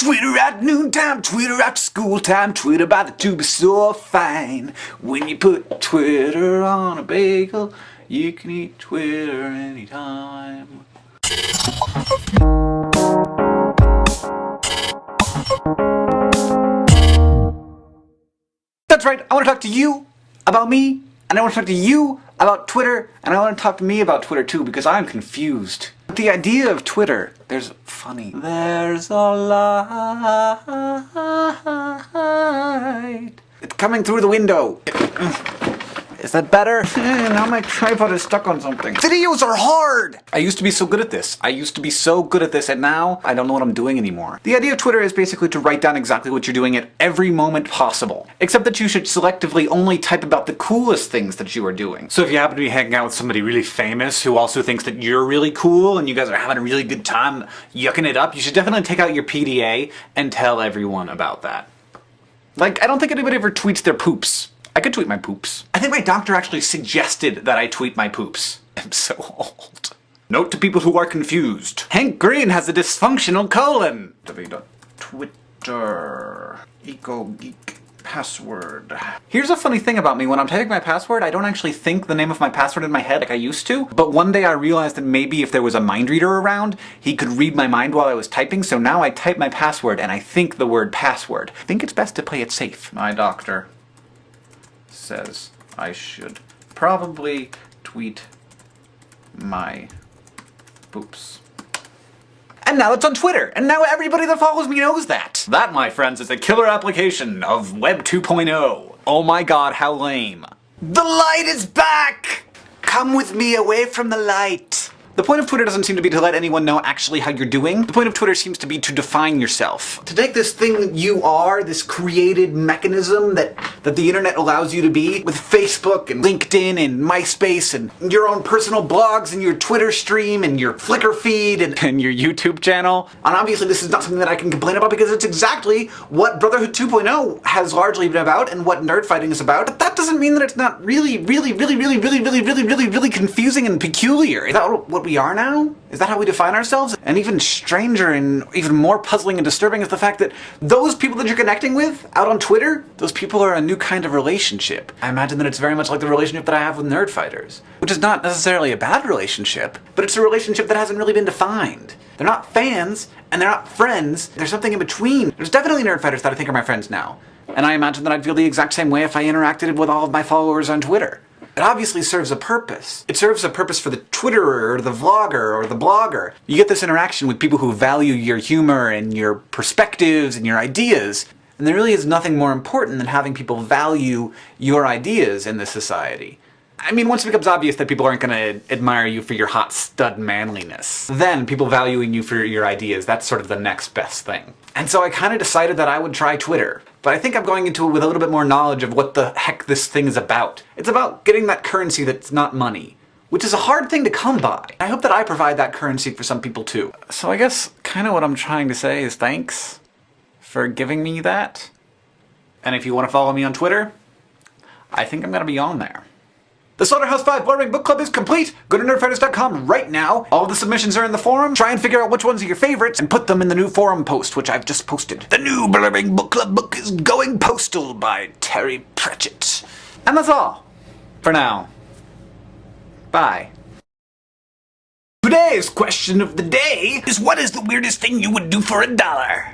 Twitter at noontime, Twitter after school time, Twitter by the tube is so fine. When you put Twitter on a bagel, you can eat Twitter anytime. That's right, I want to talk to you about me, and I want to talk to you about Twitter, and I want to talk to me about Twitter too, because I'm confused. The idea of Twitter, there's a light. It's coming through the window. Is that better? Now my tripod is stuck on something. Videos are hard! I used to be so good at this. And now I don't know what I'm doing anymore. The idea of Twitter is basically to write down exactly what you're doing at every moment possible. Except that you should selectively only type about the coolest things that you are doing. So if you happen to be hanging out with somebody really famous who also thinks that you're really cool and you guys are having a really good time yucking it up, you should definitely take out your PDA and tell everyone about that. Like, I don't think anybody ever tweets their poops. I could tweet my poops. I think my doctor actually suggested that I tweet my poops. I'm so old. Note to people who are confused. Hank Green has a dysfunctional colon. Twitter. EcoGeek. Password. Here's a funny thing about me. When I'm typing my password, I don't actually think the name of my password in my head like I used to. But one day I realized that maybe if there was a mind reader around, he could read my mind while I was typing, so now I type my password and I think the word password. I think it's best to play it safe. My doctor says I should probably tweet my poops. And now it's on Twitter, and now everybody that follows me knows that. That, my friends, is a killer application of Web 2.0. Oh my god, how lame. The light is back! Come with me away from the light. The point of Twitter doesn't seem to be to let anyone know actually how you're doing. The point of Twitter seems to be to define yourself. To take this thing that you are, this created mechanism that the internet allows you to be, with Facebook and LinkedIn and MySpace and your own personal blogs and your Twitter stream and your Flickr feed and your YouTube channel. And obviously this is not something that I can complain about because it's exactly what Brotherhood 2.0 has largely been about and what nerd fighting is about. But that doesn't mean that it's not really confusing and peculiar. Is that what we are now? Is that how we define ourselves? And even stranger and even more puzzling and disturbing is the fact that those people that you're connecting with out on Twitter, those people are a new kind of relationship. I imagine that it's very much like the relationship that I have with Nerdfighters, which is not necessarily a bad relationship, but it's a relationship that hasn't really been defined. They're not fans, and they're not friends. There's something in between. There's definitely Nerdfighters that I think are my friends now. And I imagine that I'd feel the exact same way if I interacted with all of my followers on Twitter. It obviously serves a purpose. It serves a purpose for the Twitterer, or the vlogger, or the blogger. You get this interaction with people who value your humor and your perspectives and your ideas, and there really is nothing more important than having people value your ideas in this society. I mean, once it becomes obvious that people aren't going to admire you for your hot stud manliness, then people valuing you for your ideas, that's sort of the next best thing. And so I kind of decided that I would try Twitter. But I think I'm going into it with a little bit more knowledge of what the heck this thing is about. It's about getting that currency that's not money, which is a hard thing to come by. I hope that I provide that currency for some people too. So I guess kind of what I'm trying to say is thanks for giving me that. And if you want to follow me on Twitter, I think I'm going to be on there. The Slaughterhouse 5 Blurring Book Club is complete! Go to nerdfighters.com right now. All of the submissions are in the forum. Try and figure out which ones are your favorites and put them in the new forum post, which I've just posted. The new Blurring Book Club book is going postal by Terry Pratchett. And that's all. For now. Bye. Today's question of the day is, what is the weirdest thing you would do for $1?